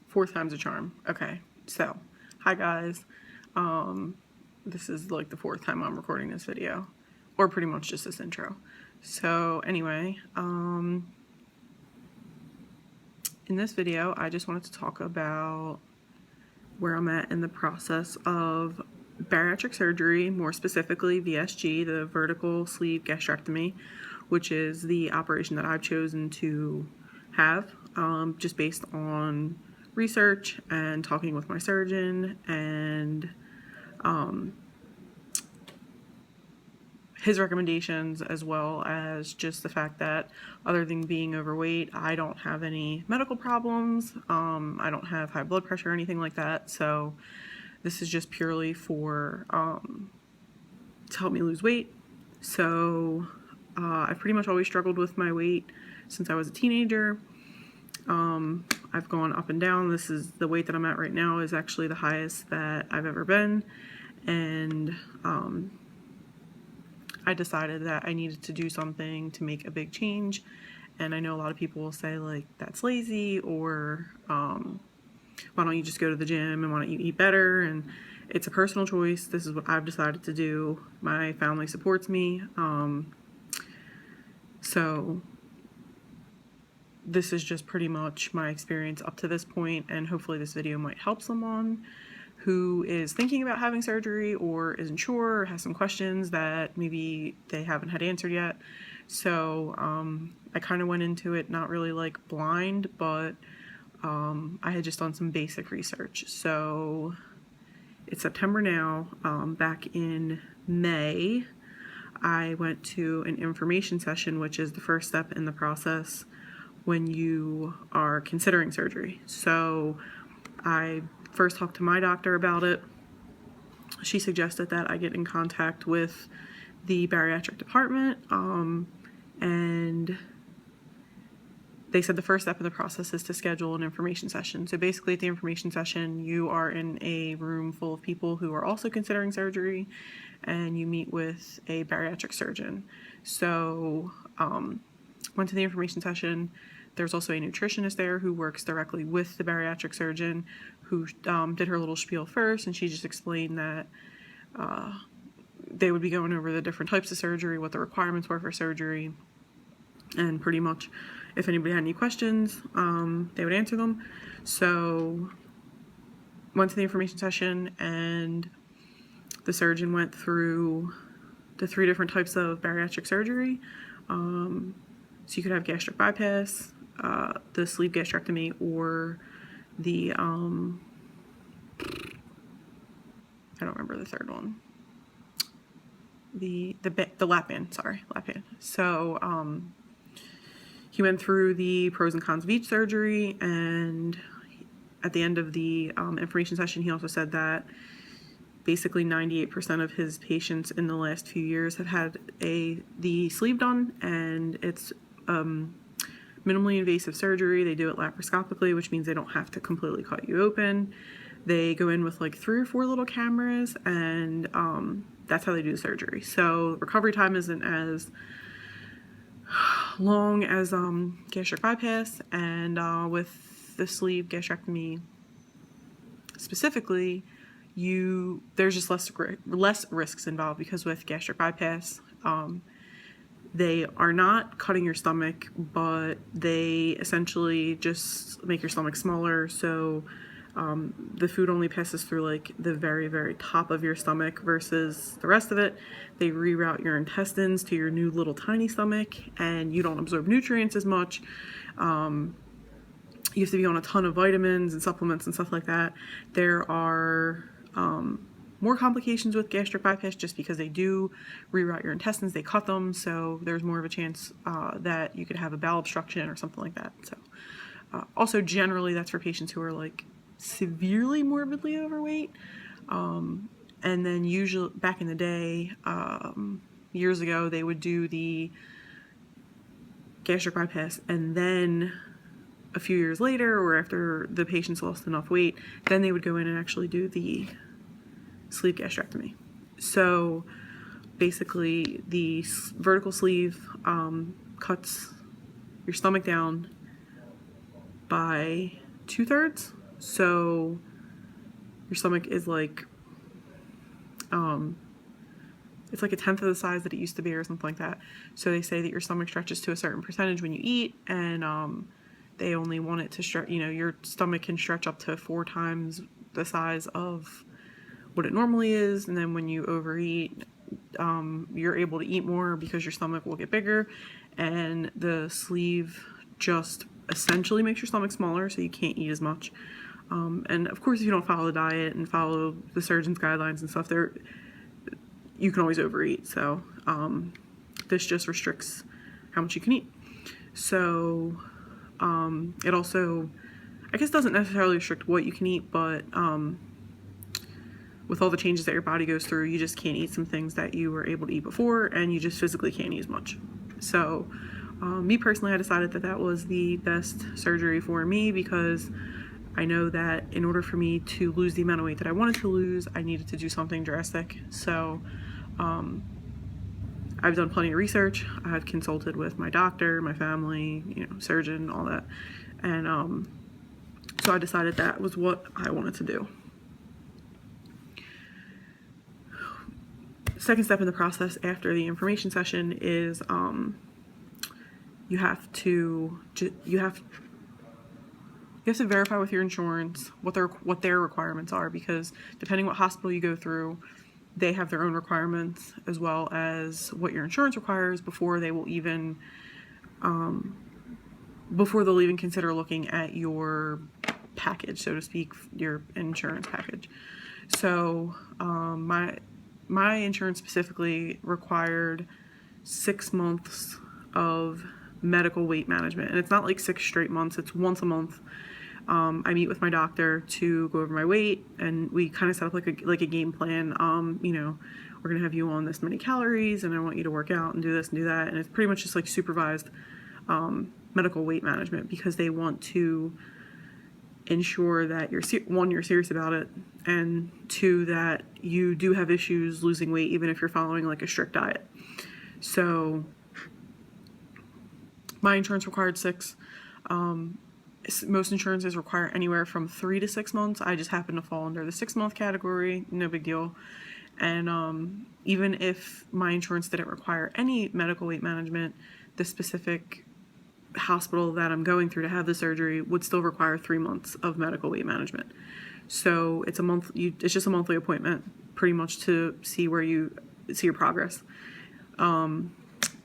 Fourth time's a charm. Okay, so hi guys. This is like the fourth time I'm recording this video, or pretty much just this intro. So anyway, in this video I just wanted to talk about where I'm at in the process of bariatric surgery, more specifically VSG, the vertical sleeve gastrectomy, which is the operation that I've chosen to have, just based on research and talking with my surgeon and his recommendations, as well as just the fact that other than being overweight, I don't have any medical problems. I don't have high blood pressure or anything like that. So this is just purely for to help me lose weight. So I've pretty much always struggled with my weight since I was a teenager. I've gone up and down. This is the weight that I'm at right now is actually the highest that I've ever been. And I decided that I needed to do something to make a big change. And I know a lot of people will say like, that's lazy, or why don't you just go to the gym, and why don't you eat better? And it's a personal choice. This is what I've decided to do. My family supports me. So this is just pretty much my experience up to this point, and hopefully this video might help someone who is thinking about having surgery or isn't sure or has some questions that maybe they haven't had answered yet. So I kind of went into it not really like blind, but I had just done some basic research. So it's September now. Back in May, I went to an information session, which is the first step in the process when you are considering surgery. So I first talked to my doctor about it. She suggested that I get in contact with the bariatric department, and they said the first step in the process is to schedule an information session. So basically at the information session, you are in a room full of people who are also considering surgery, and you meet with a bariatric surgeon. So went to the information session. There's also a nutritionist there who works directly with the bariatric surgeon, who did her little spiel first, and she just explained that they would be going over the different types of surgery, what the requirements were for surgery, and pretty much if anybody had any questions, they would answer them. So went to the information session, and the surgeon went through the 3 different types of bariatric surgery. So you could have gastric bypass, the sleeve gastrectomy, or the I don't remember the third one. The lap band, sorry, lap band. So he went through the pros and cons of each surgery, and at the end of the information session, he also said that basically 98% of his patients in the last few years have had the sleeve done, and it's minimally invasive surgery. They do it laparoscopically, which means they don't have to completely cut you open. They go in with like 3 or 4 little cameras, and that's how they do the surgery. So recovery time isn't as long as gastric bypass, and with the sleeve gastrectomy specifically, there's just less risks involved, because with gastric bypass, they are not cutting your stomach, but they essentially just make your stomach smaller. So the food only passes through like the very, very top of your stomach versus the rest of it. They reroute your intestines to your new little tiny stomach, and you don't absorb nutrients as much. You have to be on a ton of vitamins and supplements and stuff like that. There are more complications with gastric bypass just because they do reroute your intestines. They cut them, so there's more of a chance that you could have a bowel obstruction or something like that. So also generally that's for patients who are like severely morbidly overweight. And then usually back in the day, years ago, they would do the gastric bypass, and then a few years later, or after the patients lost enough weight, then they would go in and actually do the sleeve gastrectomy. So basically the vertical sleeve cuts your stomach down by 2/3, So your stomach is like, it's like a tenth of the size that it used to be or something like that. So they say that your stomach stretches to a certain percentage when you eat, and they only want it to stretch, your stomach can stretch up to 4 times the size of what it normally is. And then when you overeat, you're able to eat more because your stomach will get bigger, and the sleeve just essentially makes your stomach smaller, so you can't eat as much. And of course, if you don't follow the diet and follow the surgeon's guidelines and stuff, you can always overeat. So this just restricts how much you can eat. So it also, I guess, doesn't necessarily restrict what you can eat, but with all the changes that your body goes through, you just can't eat some things that you were able to eat before, and you just physically can't eat as much. So me personally, I decided that that was the best surgery for me, because I know that in order for me to lose the amount of weight that I wanted to lose, I needed to do something drastic. So I've done plenty of research. I've consulted with my doctor, my family, surgeon, all that. And so I decided that was what I wanted to do. Second step in the process after the information session is you have to verify with your insurance what their requirements are, because depending what hospital you go through, they have their own requirements, as well as what your insurance requires before they'll even consider looking at your package, so to speak, your insurance package. So my insurance specifically required 6 months of medical weight management, and it's not like 6 straight months, it's once a month. I meet with my doctor to go over my weight, and we kind of set up like a game plan. We're gonna have you on this many calories, and I want you to work out and do this and do that, and it's pretty much just like supervised medical weight management, because they want to ensure that you're serious about it, and 2, that you do have issues losing weight even if you're following like a strict diet. So my insurance required 6. Most insurances require anywhere from 3 to 6 months. I just happen to fall under the 6-month category, no big deal. And even if my insurance didn't require any medical weight management, the specific hospital that I'm going through to have the surgery would still require 3 months of medical weight management. So it's just a monthly appointment, pretty much, to see where you see your progress.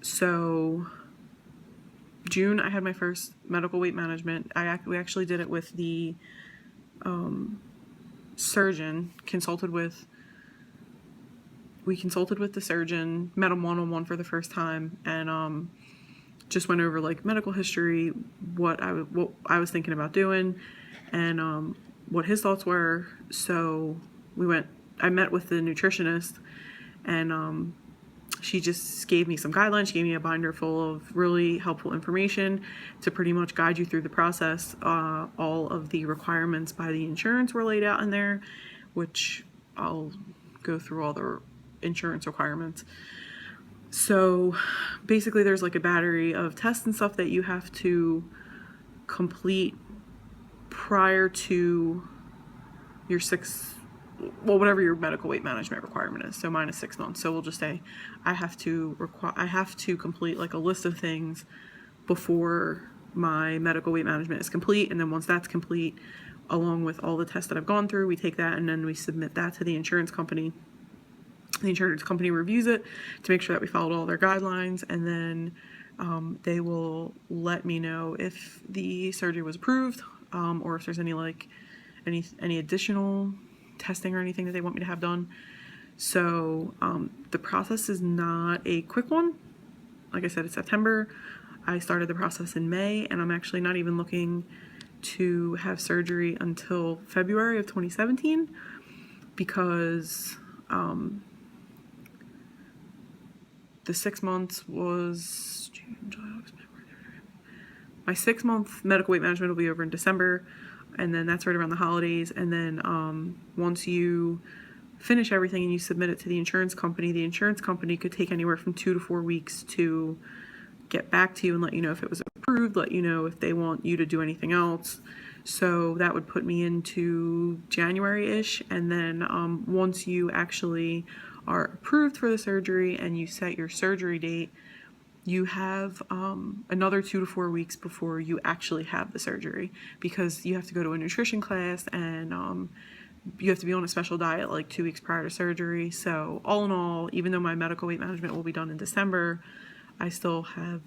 So June, I had my first medical weight management. We actually did it with the surgeon. We consulted with the surgeon, met him one-on-one for the first time, and just went over like medical history, what I was thinking about doing, and what his thoughts were. So I met with the nutritionist, and she just gave me some guidelines. She gave me a binder full of really helpful information to pretty much guide you through the process. All of the requirements by the insurance were laid out in there, which I'll go through all the insurance requirements. So basically there's like a battery of tests and stuff that you have to complete prior to your whatever your medical weight management requirement is. So mine is 6 months. So we'll just say I have to complete like a list of things before my medical weight management is complete. And then once that's complete, along with all the tests that I've gone through, we take that and then we submit that to the insurance company. The insurance company reviews it to make sure that we followed all their guidelines, and then they will let me know if the surgery was approved, or if there's any additional testing or anything that they want me to have done. So the process is not a quick one. Like I said, it's September. I started the process in May, and I'm actually not even looking to have surgery until February of 2017, because the 6 months was June, July, August, my 6-month medical weight management will be over in December, and then that's right around the holidays. And then once you finish everything and you submit it to the insurance company could take anywhere from 2 to 4 weeks to get back to you and let you know if it was approved, let you know if they want you to do anything else. So that would put me into January-ish. And then once you actually are approved for the surgery and you set your surgery date, you have another 2 to 4 weeks before you actually have the surgery, because you have to go to a nutrition class and you have to be on a special diet like 2 weeks prior to surgery. So all in all, even though my medical weight management will be done in December, I still have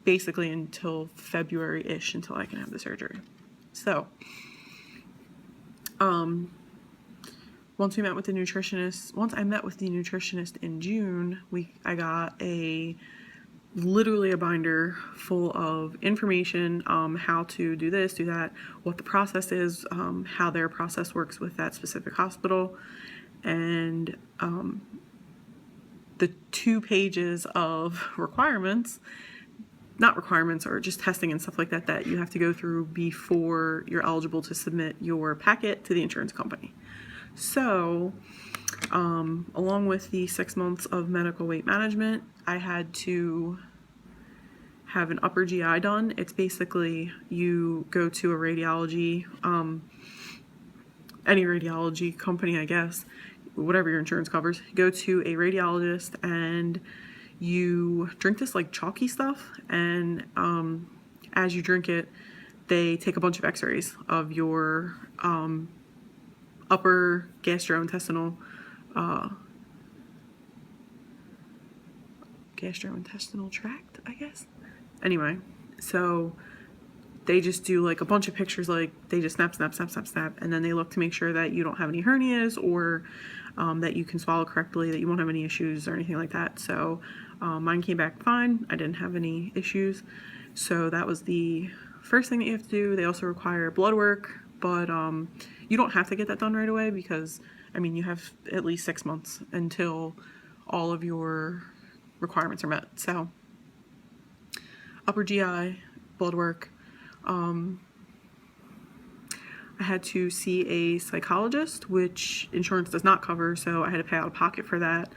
basically until February-ish until I can have the surgery. So once I met with the nutritionist in June, I got literally a binder full of information, how to do this, do that, what the process is, how their process works with that specific hospital, and the 2 pages of not requirements, or just testing and stuff like that, that you have to go through before you're eligible to submit your packet to the insurance company. So, along with the 6 months of medical weight management, I had to have an upper GI done. It's basically you go to a radiology, any radiology company, I guess, whatever your insurance covers, go to a radiologist and you drink this like chalky stuff, and as you drink it, they take a bunch of x-rays of your upper gastrointestinal tract, I guess. Anyway, so they just do like a bunch of pictures, like they just snap, and then they look to make sure that you don't have any hernias, or that you can swallow correctly, that you won't have any issues or anything like that. So mine came back fine. I didn't have any issues. So that was the first thing that you have to do. They also require blood work, but you don't have to get that done right away, because I mean, you have at least 6 months until all of your requirements are met. So upper GI, blood work. I had to see a psychologist, which insurance does not cover, so I had to pay out of pocket for that.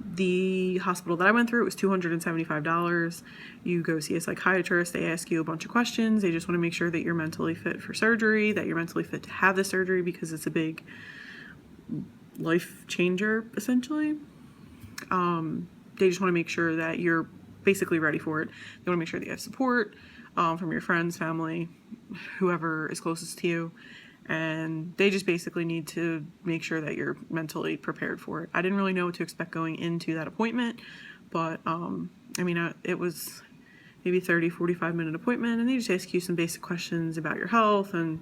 The hospital that I went through, it was $275. You go see a psychiatrist, they ask you a bunch of questions, they just want to make sure that you're mentally fit for surgery, that you're mentally fit to have the surgery, because it's a big life changer, essentially. They just want to make sure that you're basically ready for it. They want to make sure that you have support from your friends, family, whoever is closest to you, and they just basically need to make sure that you're mentally prepared for it. I didn't really know what to expect going into that appointment, but I mean, it was maybe 30-45 minute appointment, and they just ask you some basic questions about your health and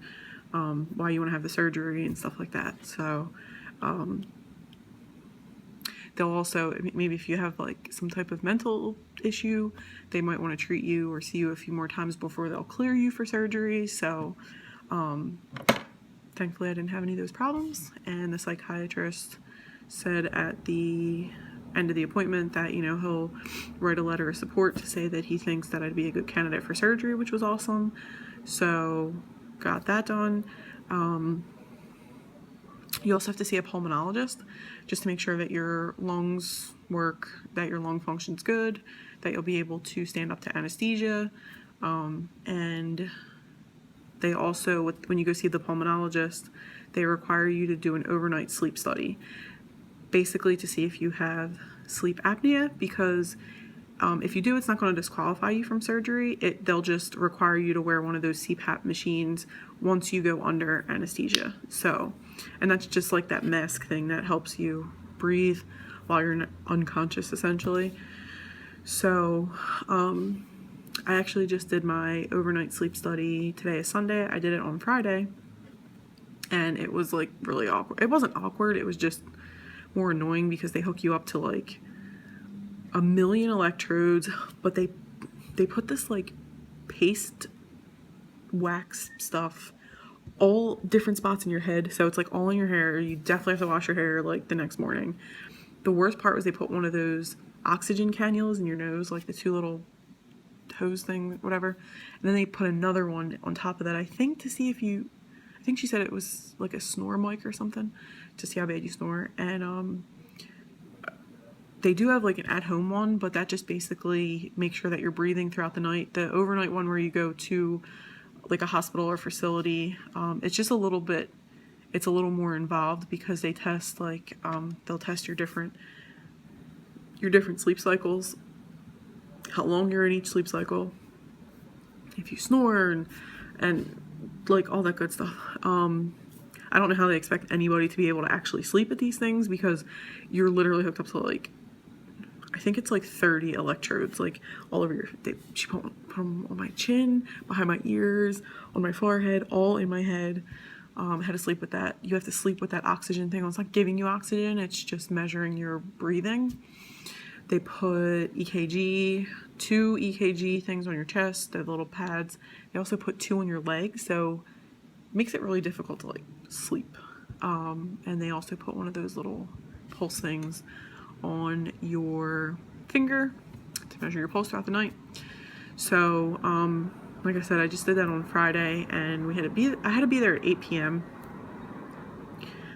why you want to have the surgery and stuff like that. So they'll also, maybe if you have like some type of mental issue, they might want to treat you or see you a few more times before they'll clear you for surgery. So thankfully I didn't have any of those problems, and the psychiatrist said at the end of the appointment that, you know, he'll write a letter of support to say that he thinks that I'd be a good candidate for surgery, which was awesome. So got that done. You also have to see a pulmonologist just to make sure that your lungs work, that your lung function's good, that you'll be able to stand up to anesthesia. And they also, when you go see the pulmonologist, they require you to do an overnight sleep study, basically to see if you have sleep apnea, because if you do, it's not going to disqualify you from surgery. They'll just require you to wear one of those CPAP machines once you go under anesthesia. So, and that's just like that mask thing that helps you breathe while you're unconscious, essentially. So, I actually just did my overnight sleep study. Today is Sunday. I did it on Friday, and it was like really awkward. It wasn't awkward. It was just more annoying because they hook you up to like a million electrodes, but they put this like paste wax stuff all different spots in your head, so it's like all in your hair. You definitely have to wash your hair like the next morning. The worst part was they put one of those oxygen cannulas in your nose, like the 2 little hose thing, whatever, and then they put another one on top of that, I think to see if you, I think she said it was like a snore mic or something, to see how bad you snore. And they do have like an at-home one, but that just basically makes sure that you're breathing throughout the night. The overnight one, where you go to like a hospital or facility. It's just it's a little more involved because they test they'll test your different sleep cycles, how long you're in each sleep cycle, if you snore, and like all that good stuff. I don't know how they expect anybody to be able to actually sleep at these things because you're literally hooked up to I think it's 30 electrodes, all over she put them on my chin, behind my ears, on my forehead, all in my head. I had to sleep with that. You have to sleep with that oxygen thing. It's not giving you oxygen, it's just measuring your breathing. They put EKG, 2 EKG things on your chest, the little pads. They also put 2 on your legs, so it makes it really difficult to sleep. And they also put one of those little pulse things on your finger to measure your pulse throughout the night. So, like I said, I just did that on Friday, and I had to be there at 8 p.m.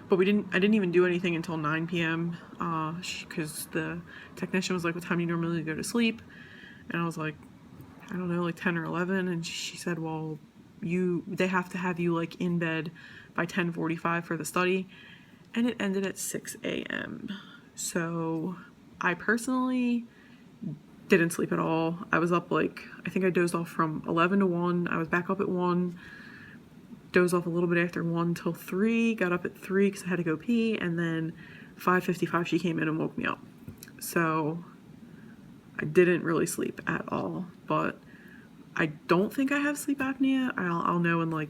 But I didn't even do anything until 9 p.m. Because the technician was like, "What time do you normally go to sleep?" And I was like, "I don't know, 10 or 11." And she said, "Well, they have to have you in bed by 10:45 for the study." And it ended at 6 a.m. So I personally didn't sleep at all. I was up I think I dozed off from 11 to 1. I was back up at 1, dozed off a little bit after 1 till 3, got up at 3 because I had to go pee, and then 5:55 she came in and woke me up. So I didn't really sleep at all, but I don't think I have sleep apnea. I'll know in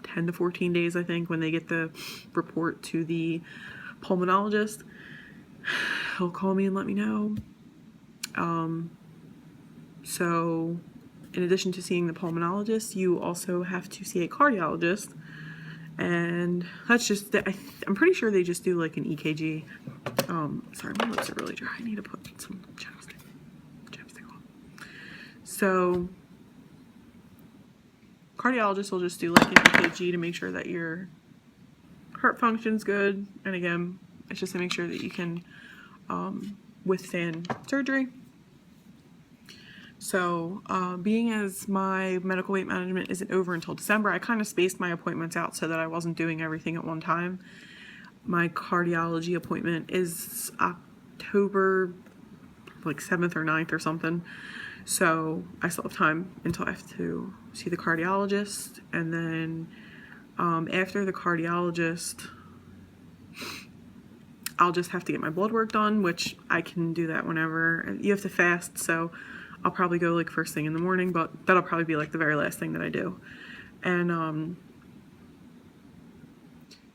10 to 14 days, I think, when they get the report to the pulmonologist. He'll call me and let me know. So in addition to seeing the pulmonologist, you also have to see a cardiologist, and that's just I'm pretty sure they just do an EKG. Sorry, my lips are really dry. I need to put some chapstick on. So cardiologist will just do an EKG to make sure that your heart function's good, and again, it's just to make sure that you can withstand surgery. So being as my medical weight management isn't over until December, I kind of spaced my appointments out so that I wasn't doing everything at one time. My cardiology appointment is October 7th or 9th or something. So I still have time until I have to see the cardiologist. And then after the cardiologist, I'll just have to get my blood work done, which I can do that whenever. You have to fast, so I'll probably go first thing in the morning, but that'll probably be the very last thing that I do. And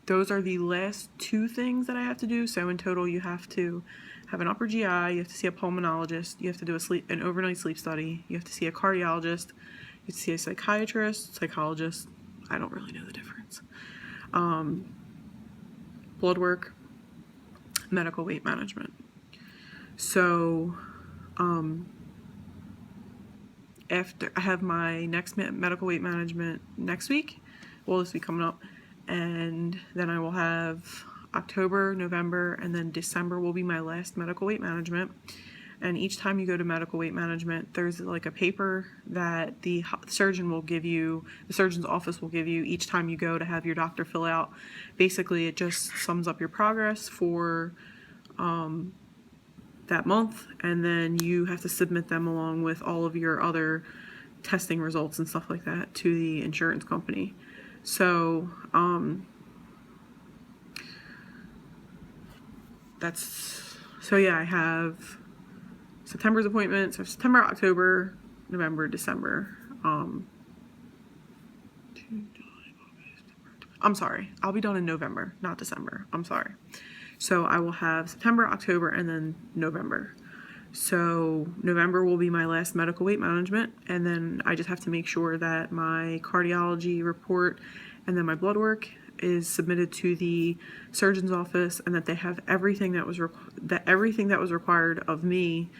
those are the last 2 things that I have to do. So in total, you have to have an upper GI, you have to see a pulmonologist, you have to do an overnight sleep study, you have to see a cardiologist, you have to see a psychiatrist, psychologist. I don't really know the difference. Blood work, medical weight management. So after I have my next medical weight management next week, this week coming up, and then I will have October, November, and then December will be my last medical weight management. And each time you go to medical weight management, there's a paper that the surgeon will give you, the surgeon's office will give you each time you go to have your doctor fill out. Basically, it just sums up your progress for that month, and then you have to submit them along with all of your other testing results and stuff like that to the insurance company. So I have September's appointment, so September, October, November, December. I'm sorry, I'll be done in November, not December. I'm sorry. So I will have September, October, and then November. So November will be my last medical weight management, and then I just have to make sure that my cardiology report and then my blood work is submitted to the surgeon's office, and that they have everything that was required of me.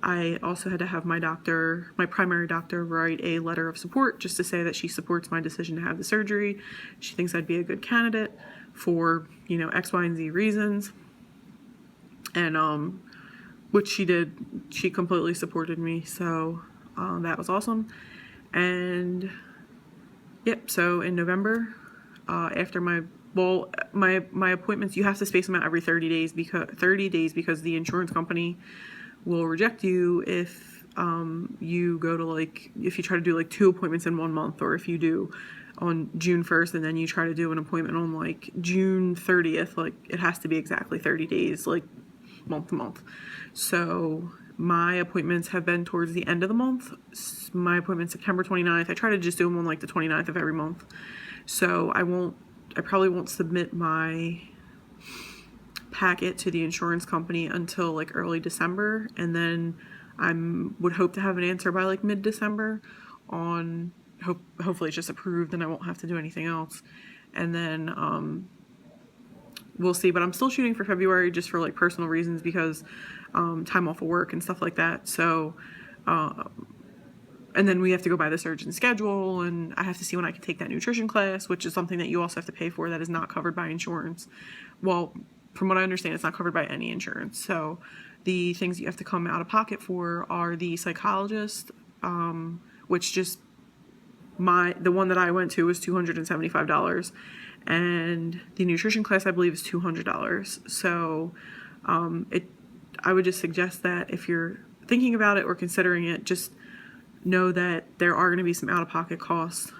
I also had to have my primary doctor, write a letter of support just to say that she supports my decision to have the surgery. She thinks I'd be a good candidate for, X, Y, and Z reasons. And which she did. She completely supported me, so that was awesome. And Yep. So in November, after my appointments, you have to space them out every 30 days because the insurance company will reject you if you go to if you try to do like 2 appointments in 1 month, or if you do on June 1st and then you try to do an appointment on like June 30th. Like, it has to be exactly 30 days, like month to month. So my appointments have been towards the end of the month. My appointment's September 29th. I try to just do them on like the 29th of every month. So I probably won't submit my packet to the insurance company until like early December, and then I would hope to have an answer by like mid-December on hopefully it's just approved and I won't have to do anything else. And then we'll see, but I'm still shooting for February just for like personal reasons, because time off of work and stuff like that. So and then we have to go by the surgeon's schedule, and I have to see when I can take that nutrition class, which is something that you also have to pay for, that is not covered by insurance. Well, from what I understand, it's not covered by any insurance. So the things you have to come out of pocket for are the psychologist, which just the one that I went to was $275, and the nutrition class I believe is $200. So I would just suggest that if you're thinking about it or considering it, just know that there are going to be some out-of-pocket costs,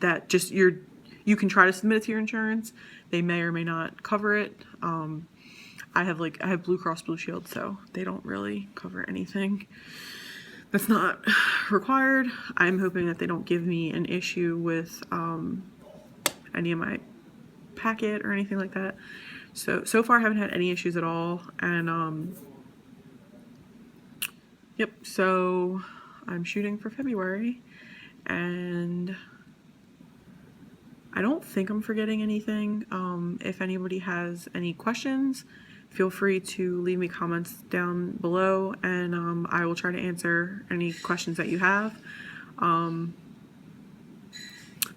that just you can try to submit it to your insurance. They may or may not cover it. I have Blue Cross Blue Shield, so they don't really cover anything that's not required. I'm hoping that they don't give me an issue with any of my packet or anything like that. So far I haven't had any issues at all. And yep, so I'm shooting for February, and I don't think I'm forgetting anything. If anybody has any questions, feel free to leave me comments down below, and I will try to answer any questions that you have. I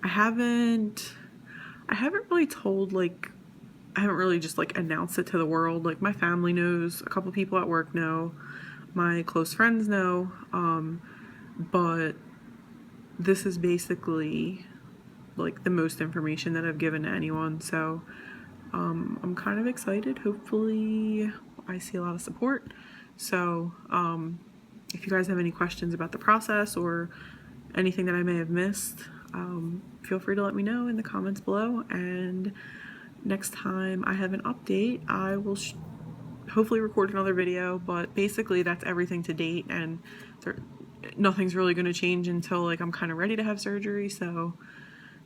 haven't really told, I haven't really just announced it to the world. Like, my family knows, a couple people at work know, my close friends know, but this is basically the most information that I've given to anyone. So I'm kind of excited. Hopefully I see a lot of support. So if you guys have any questions about the process or anything that I may have missed, feel free to let me know in the comments below, and next time I have an update, I will hopefully record another video. But basically that's everything to date, and nothing's really going to change until I'm kind of ready to have surgery. So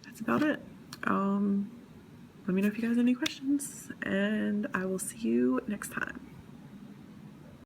that's about it. Let me know if you guys have any questions, and I will see you next time.